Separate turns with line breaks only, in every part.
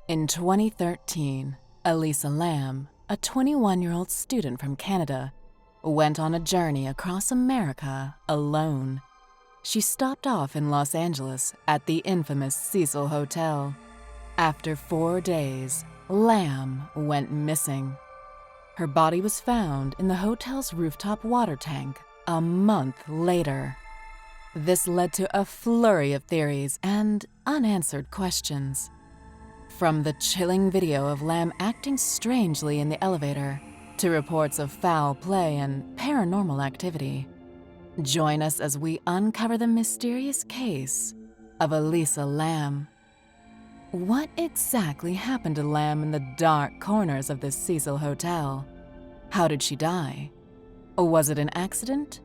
In 2013, Elisa Lam, a 21-year-old student from Canada, went on a journey across America alone. She stopped off in Los Angeles at the infamous Cecil Hotel. After 4 days, Lam went missing. Her body was found in the hotel's rooftop water tank a month later. This led to a flurry of theories and unanswered questions. From the chilling video of Lam acting strangely in the elevator to reports of foul play and paranormal activity, join us as we uncover the mysterious case of Elisa Lam. What exactly happened to Lam in the dark corners of this Cecil Hotel? How did she die? Was it an accident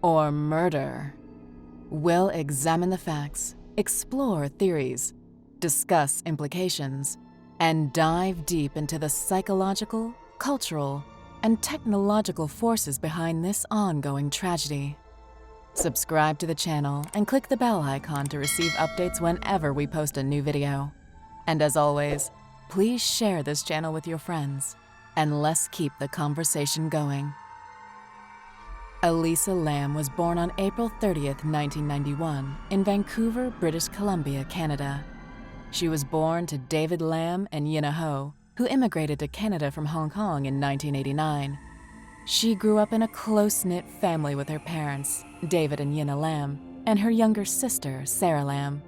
or murder? We'll examine the facts, explore theories, discuss implications, and dive deep into the psychological, cultural, and technological forces behind this ongoing tragedy. Subscribe to the channel and click the bell icon to receive updates whenever we post a new video. And as always, please share this channel with your friends, and let's keep the conversation going. Elisa Lam was born on April 30th, 1991, in Vancouver, British Columbia, Canada. She was born to David Lam and Yina Ho, who immigrated to Canada from Hong Kong in 1989. She grew up in a close-knit family with her parents, David and Yina Lam, and her younger sister, Sarah Lam.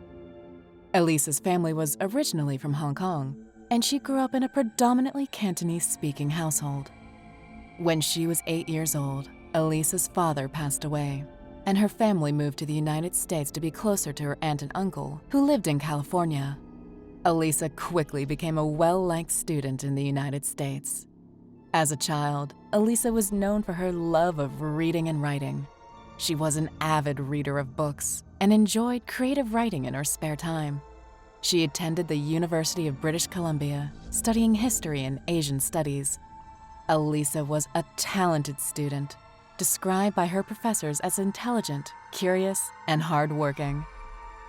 Elisa's family was originally from Hong Kong, and she grew up in a predominantly Cantonese-speaking household. When she was 8 years old, Elisa's father passed away, and her family moved to the United States to be closer to her aunt and uncle, who lived in California. Elisa quickly became a well-liked student in the United States. As a child, Elisa was known for her love of reading and writing. She was an avid reader of books and enjoyed creative writing in her spare time. She attended the University of British Columbia, studying history and Asian studies. Elisa was a talented student, described by her professors as intelligent, curious, and hardworking.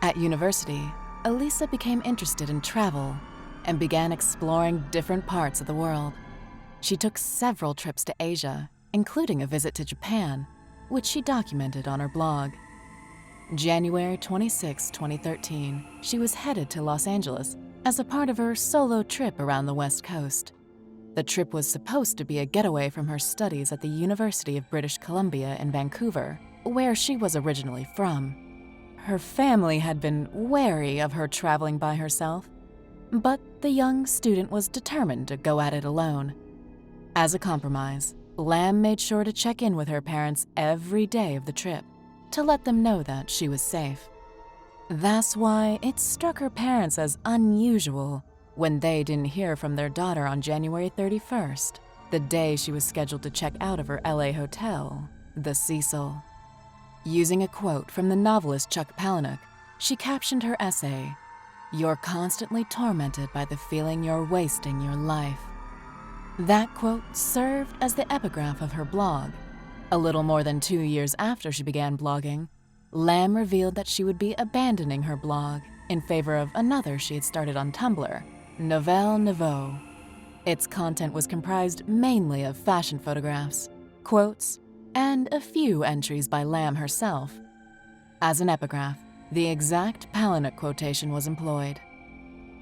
At university, Elisa became interested in travel and began exploring different parts of the world. She took several trips to Asia, including a visit to Japan, which she documented on her blog. January 26, 2013, she was headed to Los Angeles as a part of her solo trip around the West Coast. The trip was supposed to be a getaway from her studies at the University of British Columbia in Vancouver, where she was originally from. Her family had been wary of her traveling by herself, but the young student was determined to go at it alone. As a compromise, Lam made sure to check in with her parents every day of the trip to let them know that she was safe. That's why it struck her parents as unusual when they didn't hear from their daughter on January 31st, the day she was scheduled to check out of her LA hotel, the Cecil. Using a quote from the novelist Chuck Palahniuk, she captioned her essay, "You're constantly tormented by the feeling you're wasting your life." That quote served as the epigraph of her blog. A little more than 2 years after she began blogging, Lam revealed that she would be abandoning her blog in favor of another she had started on Tumblr, Nouvelle Nouveau. Its content was comprised mainly of fashion photographs, quotes, and a few entries by Lam herself. As an epigraph, the exact Palahniuk quotation was employed.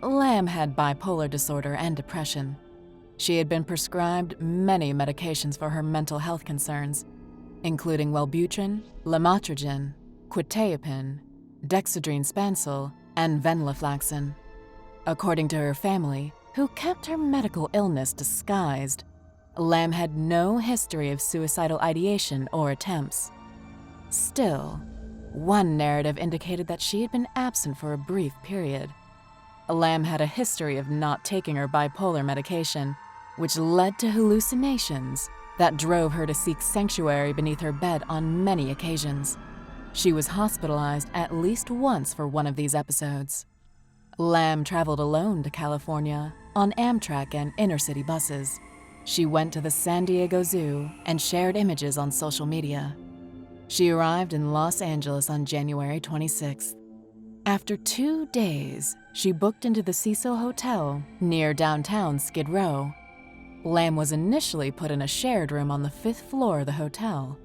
Lam had bipolar disorder and depression. She had been prescribed many medications for her mental health concerns, including Wellbutrin, lamotrigine, quetiapine, dexedrine spancel, and venlafaxine. According to her family, who kept her medical illness disguised, Lam had no history of suicidal ideation or attempts. Still, one narrative indicated that she had been absent for a brief period. Lam had a history of not taking her bipolar medication, which led to hallucinations that drove her to seek sanctuary beneath her bed on many occasions. She was hospitalized at least once for one of these episodes. Lam traveled alone to California on Amtrak and inner-city buses. She went to the San Diego Zoo and shared images on social media. She arrived in Los Angeles on January 26th. After 2 days, she booked into the Cecil Hotel near downtown Skid Row. Lam was initially put in a shared room on the 5th floor of the hotel.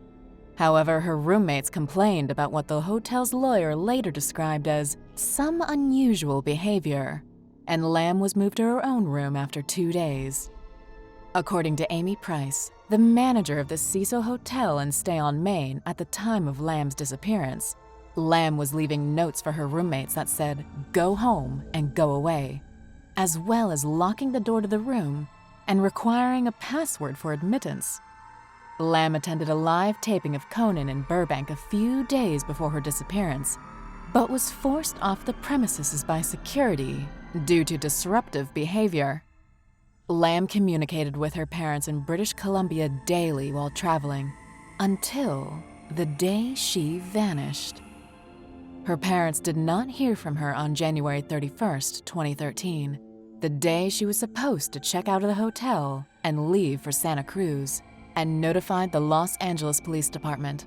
However, her roommates complained about what the hotel's lawyer later described as some unusual behavior, and Lam was moved to her own room after 2 days. According to Amy Price, the manager of the Cecil Hotel and Stay on Main at the time of Lam's disappearance, Lam was leaving notes for her roommates that said, "Go home and go away," as well as locking the door to the room and requiring a password for admittance. Lam attended a live taping of Conan in Burbank a few days before her disappearance, but was forced off the premises by security due to disruptive behavior. Lam communicated with her parents in British Columbia daily while traveling, until the day she vanished. Her parents did not hear from her on January 31st, 2013, the day she was supposed to check out of the hotel and leave for Santa Cruz, and notified the Los Angeles Police Department.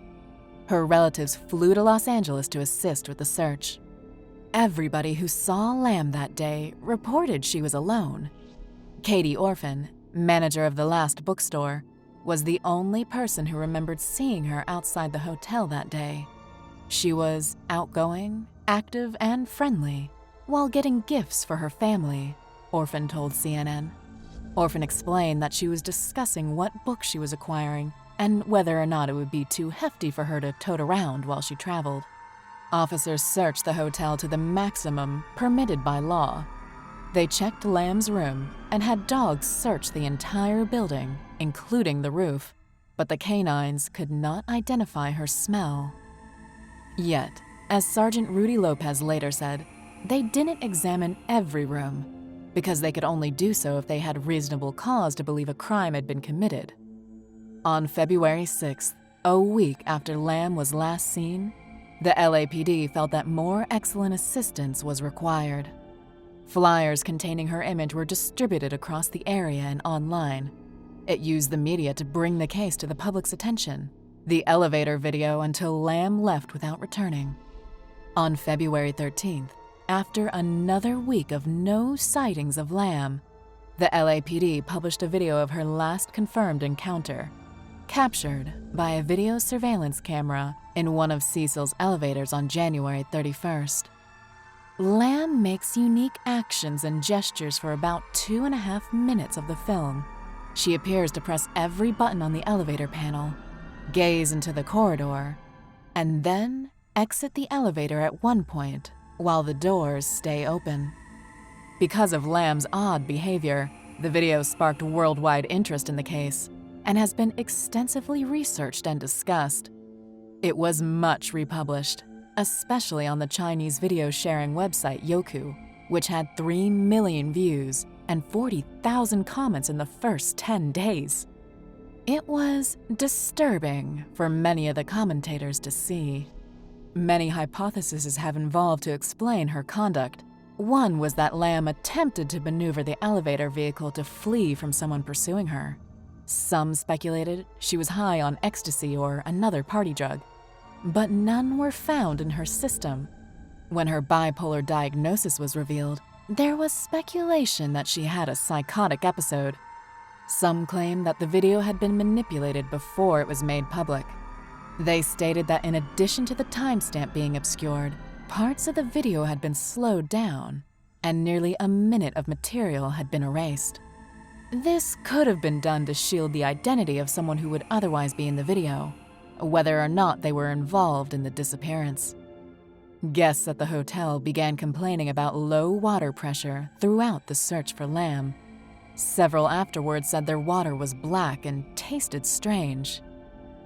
Her relatives flew to Los Angeles to assist with the search. Everybody who saw Lam that day reported she was alone. Katie Orphan, manager of the Last bookstore, was the only person who remembered seeing her outside the hotel that day. She was outgoing, active, and friendly, while getting gifts for her family, Orphan told CNN. Orphan explained that she was discussing what book she was acquiring and whether or not it would be too hefty for her to tote around while she traveled. Officers searched the hotel to the maximum permitted by law. They checked Lam's room and had dogs search the entire building, including the roof, but the canines could not identify her smell. Yet, as Sergeant Rudy Lopez later said, they didn't examine every room because they could only do so if they had reasonable cause to believe a crime had been committed. On February 6th, a week after Lam was last seen, the LAPD felt that more excellent assistance was required. Flyers containing her image were distributed across the area and online. It used the media to bring the case to the public's attention. The elevator video until Lam left without returning. On February 13th, after another week of no sightings of Lam, the LAPD published a video of her last confirmed encounter, captured by a video surveillance camera in one of Cecil's elevators on January 31st. Lam makes unique actions and gestures for about 2.5 minutes of the film. She appears to press every button on the elevator panel, gaze into the corridor, and then exit the elevator at one point while the doors stay open. Because of Lam's odd behavior, the video sparked worldwide interest in the case and has been extensively researched and discussed. It was much republished, especially on the Chinese video sharing website Youku, which had 3 million views and 40,000 comments in the first 10 days. It was disturbing for many of the commentators to see. Many hypotheses have evolved to explain her conduct. One was that Lam attempted to maneuver the elevator vehicle to flee from someone pursuing her. Some speculated she was high on ecstasy or another party drug, but none were found in her system. When her bipolar diagnosis was revealed, there was speculation that she had a psychotic episode. Some claim that the video had been manipulated before it was made public. They stated that in addition to the timestamp being obscured, parts of the video had been slowed down, and nearly a minute of material had been erased. This could have been done to shield the identity of someone who would otherwise be in the video, whether or not they were involved in the disappearance. Guests at the hotel began complaining about low water pressure throughout the search for Lam. Several afterwards said their water was black and tasted strange.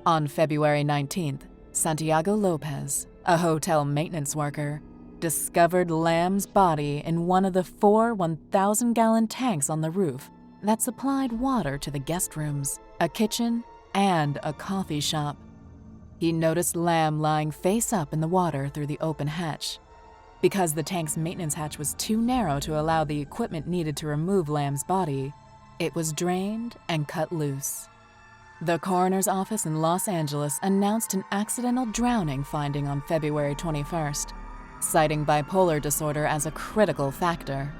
On February 19th, Santiago Lopez, a hotel maintenance worker, discovered Lam's body in one of the 4 1,000-gallon tanks on the roof that supplied water to the guest rooms, a kitchen, and a coffee shop. He noticed Lam lying face up in the water through the open hatch. Because the tank's maintenance hatch was too narrow to allow the equipment needed to remove Lam's body, it was drained and cut loose. The coroner's office in Los Angeles announced an accidental drowning finding on February 21st. citing bipolar disorder as a critical factor.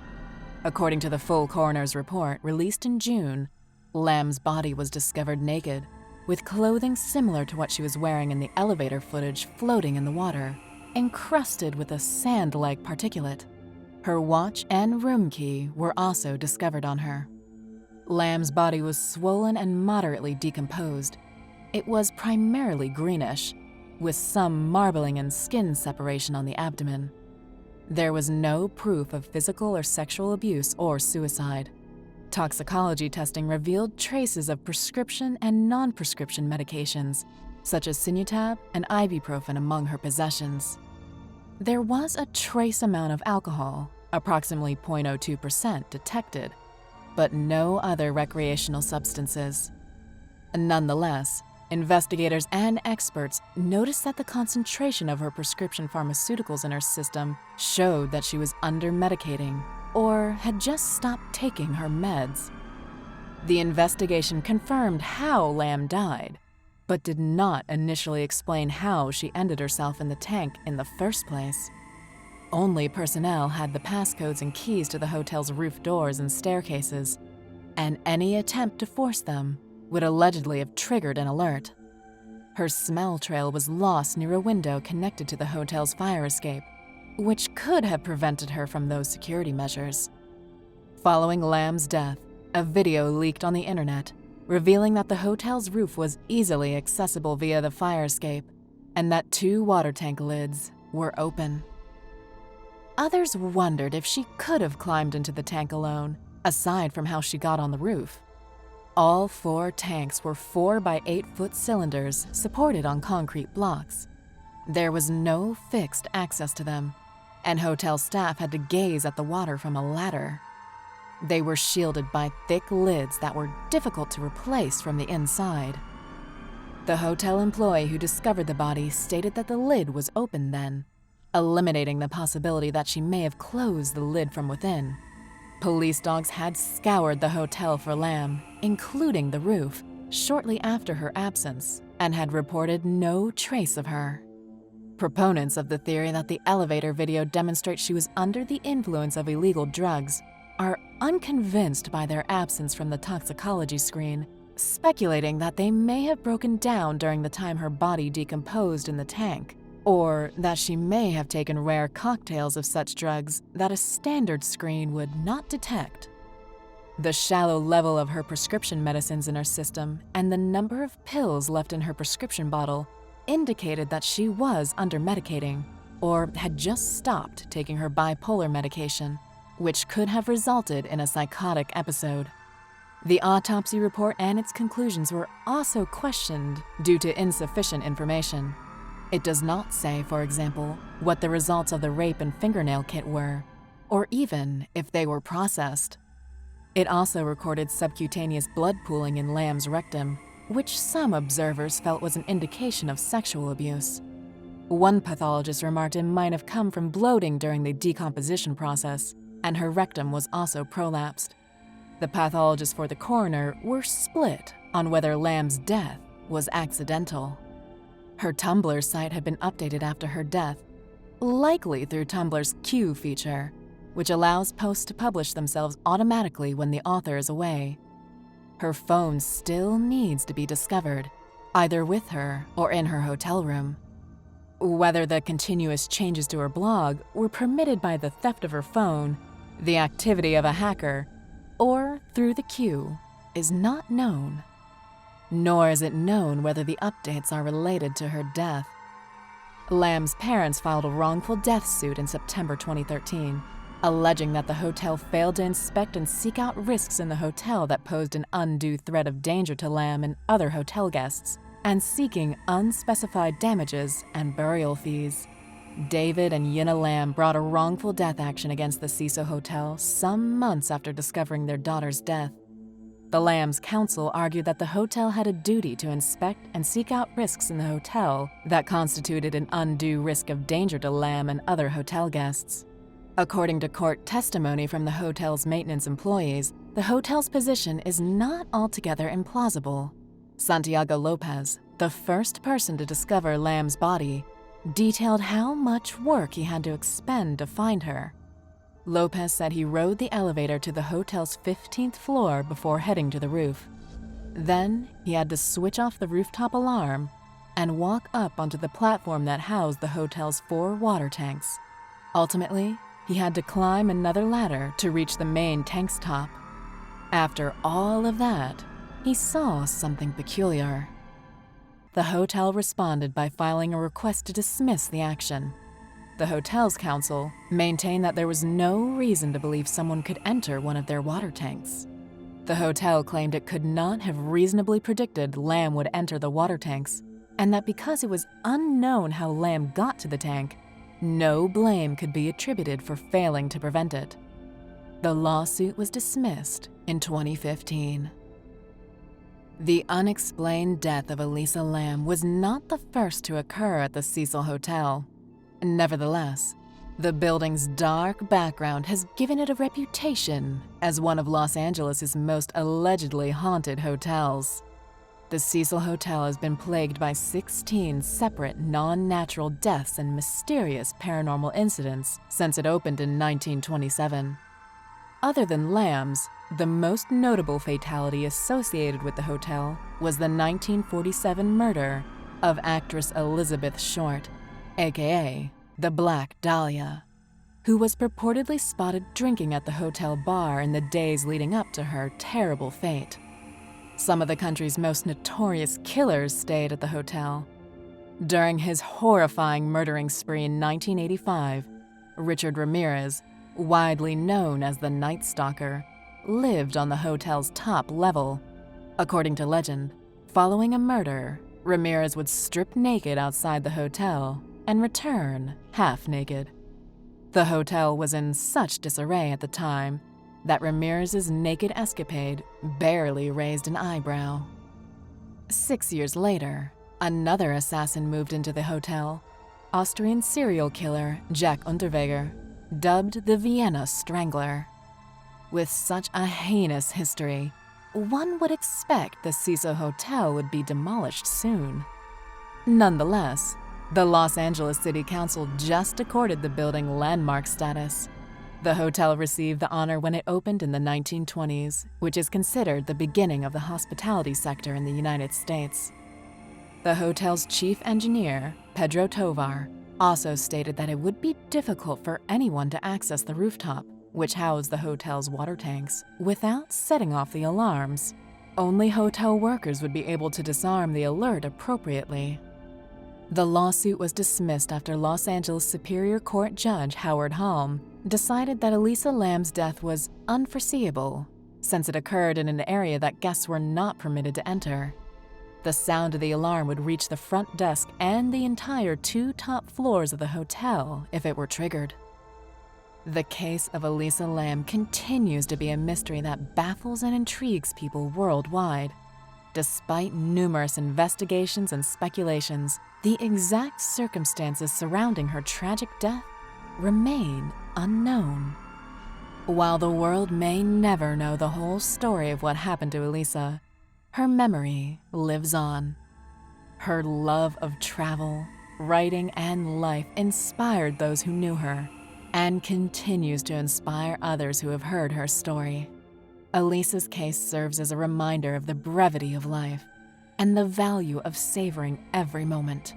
According to the full coroner's report released in June, Lam's body was discovered naked, with clothing similar to what she was wearing in the elevator footage floating in the water, encrusted with a sand-like particulate. Her watch and room key were also discovered on her. Lam's body was swollen and moderately decomposed. It was primarily greenish, with some marbling and skin separation on the abdomen. There was no proof of physical or sexual abuse or suicide. Toxicology testing revealed traces of prescription and non-prescription medications, such as Sinutab and ibuprofen among her possessions. There was a trace amount of alcohol, approximately 0.02%, detected, but no other recreational substances. Nonetheless, investigators and experts noticed that the concentration of her prescription pharmaceuticals in her system showed that she was under-medicating or had just stopped taking her meds. The investigation confirmed how Lam died, but did not initially explain how she ended herself in the tank in the first place. Only personnel had the passcodes and keys to the hotel's roof doors and staircases, and any attempt to force them would allegedly have triggered an alert. Her smell trail was lost near a window connected to the hotel's fire escape, which could have prevented her from those security measures. Following Lam's death, a video leaked on the internet, revealing that the hotel's roof was easily accessible via the fire escape and that 2 water tank lids were open. Others wondered if she could have climbed into the tank alone, aside from how she got on the roof. All 4 tanks were 4 by 8-foot cylinders supported on concrete blocks. There was no fixed access to them, and hotel staff had to gaze at the water from a ladder. They were shielded by thick lids that were difficult to replace from the inside. The hotel employee who discovered the body stated that the lid was open then, eliminating the possibility that she may have closed the lid from within. Police dogs had scoured the hotel for Lam, including the roof, shortly after her absence, and had reported no trace of her. Proponents of the theory that the elevator video demonstrates she was under the influence of illegal drugs are unconvinced by their absence from the toxicology screen, speculating that they may have broken down during the time her body decomposed in the tank, or that she may have taken rare cocktails of such drugs that a standard screen would not detect. The shallow level of her prescription medicines in her system and the number of pills left in her prescription bottle indicated that she was under-medicating or had just stopped taking her bipolar medication, which could have resulted in a psychotic episode. The autopsy report and its conclusions were also questioned due to insufficient information. It does not say, for example, what the results of the rape and fingernail kit were, or even if they were processed. It also recorded subcutaneous blood pooling in Lam's rectum, which some observers felt was an indication of sexual abuse. One pathologist remarked it might have come from bloating during the decomposition process, and her rectum was also prolapsed. The pathologists for the coroner were split on whether Lam's death was accidental. Her Tumblr site had been updated after her death, likely through Tumblr's Q feature, which allows posts to publish themselves automatically when the author is away. Her phone still needs to be discovered, either with her or in her hotel room. Whether the continuous changes to her blog were permitted by the theft of her phone, the activity of a hacker, or through the Q is not known. Nor is it known whether the updates are related to her death. Lam's parents filed a wrongful death suit in September 2013, alleging that the hotel failed to inspect and seek out risks in the hotel that posed an undue threat of danger to Lam and other hotel guests, and seeking unspecified damages and burial fees. David and Yina Lam brought a wrongful death action against the Cecil Hotel some months after discovering their daughter's death. The Lamb's counsel argued that the hotel had a duty to inspect and seek out risks in the hotel that constituted an undue risk of danger to Lam and other hotel guests. According to court testimony from the hotel's maintenance employees, the hotel's position is not altogether implausible. Santiago Lopez, the first person to discover Lam's body, detailed how much work he had to expend to find her. Lopez said he rode the elevator to the hotel's 15th floor before heading to the roof. Then he had to switch off the rooftop alarm and walk up onto the platform that housed the hotel's 4 water tanks. Ultimately, he had to climb another ladder to reach the main tank's top. After all of that, he saw something peculiar. The hotel responded by filing a request to dismiss the action. The hotel's counsel maintained that there was no reason to believe someone could enter one of their water tanks. The hotel claimed it could not have reasonably predicted Lam would enter the water tanks, and that because it was unknown how Lam got to the tank, no blame could be attributed for failing to prevent it. The lawsuit was dismissed in 2015. The unexplained death of Elisa Lam was not the first to occur at the Cecil Hotel. Nevertheless, the building's dark background has given it a reputation as one of Los Angeles' most allegedly haunted hotels. The Cecil Hotel has been plagued by 16 separate non-natural deaths and mysterious paranormal incidents since it opened in 1927. Other than Lam's, the most notable fatality associated with the hotel was the 1947 murder of actress Elizabeth Short, aka the Black Dahlia, who was purportedly spotted drinking at the hotel bar in the days leading up to her terrible fate. Some of the country's most notorious killers stayed at the hotel. During his horrifying murdering spree in 1985, Richard Ramirez, widely known as the Night Stalker, lived on the hotel's top level. According to legend, following a murder, Ramirez would strip naked outside the hotel and return half naked. The hotel was in such disarray at the time that Ramirez's naked escapade barely raised an eyebrow. 6 years later, another assassin moved into the hotel, Austrian serial killer Jack Unterweger, dubbed the Vienna Strangler. With such a heinous history, one would expect the Cecil Hotel would be demolished soon. Nonetheless, the Los Angeles City Council just accorded the building landmark status. The hotel received the honor when it opened in the 1920s, which is considered the beginning of the hospitality sector in the United States. The hotel's chief engineer, Pedro Tovar, also stated that it would be difficult for anyone to access the rooftop, which housed the hotel's water tanks, without setting off the alarms. Only hotel workers would be able to disarm the alert appropriately. The lawsuit was dismissed after Los Angeles Superior Court Judge Howard Halm decided that Elisa Lam's death was unforeseeable, since it occurred in an area that guests were not permitted to enter. The sound of the alarm would reach the front desk and the entire 2 top floors of the hotel if it were triggered. The case of Elisa Lam continues to be a mystery that baffles and intrigues people worldwide. Despite numerous investigations and speculations, the exact circumstances surrounding her tragic death remain unknown. While the world may never know the whole story of what happened to Elisa, her memory lives on. Her love of travel, writing, and life inspired those who knew her, and continues to inspire others who have heard her story. Elisa's case serves as a reminder of the brevity of life and the value of savoring every moment.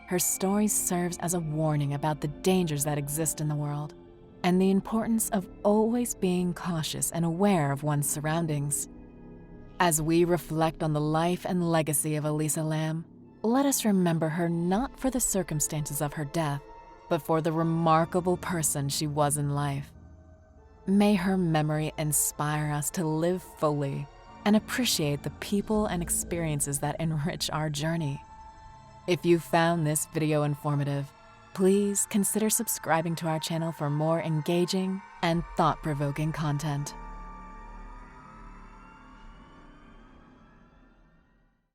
Her story serves as a warning about the dangers that exist in the world and the importance of always being cautious and aware of one's surroundings. As we reflect on the life and legacy of Elisa Lam, let us remember her not for the circumstances of her death, but for the remarkable person she was in life. May her memory inspire us to live fully and appreciate the people and experiences that enrich our journey. If you found this video informative, please consider subscribing to our channel for more engaging and thought-provoking content.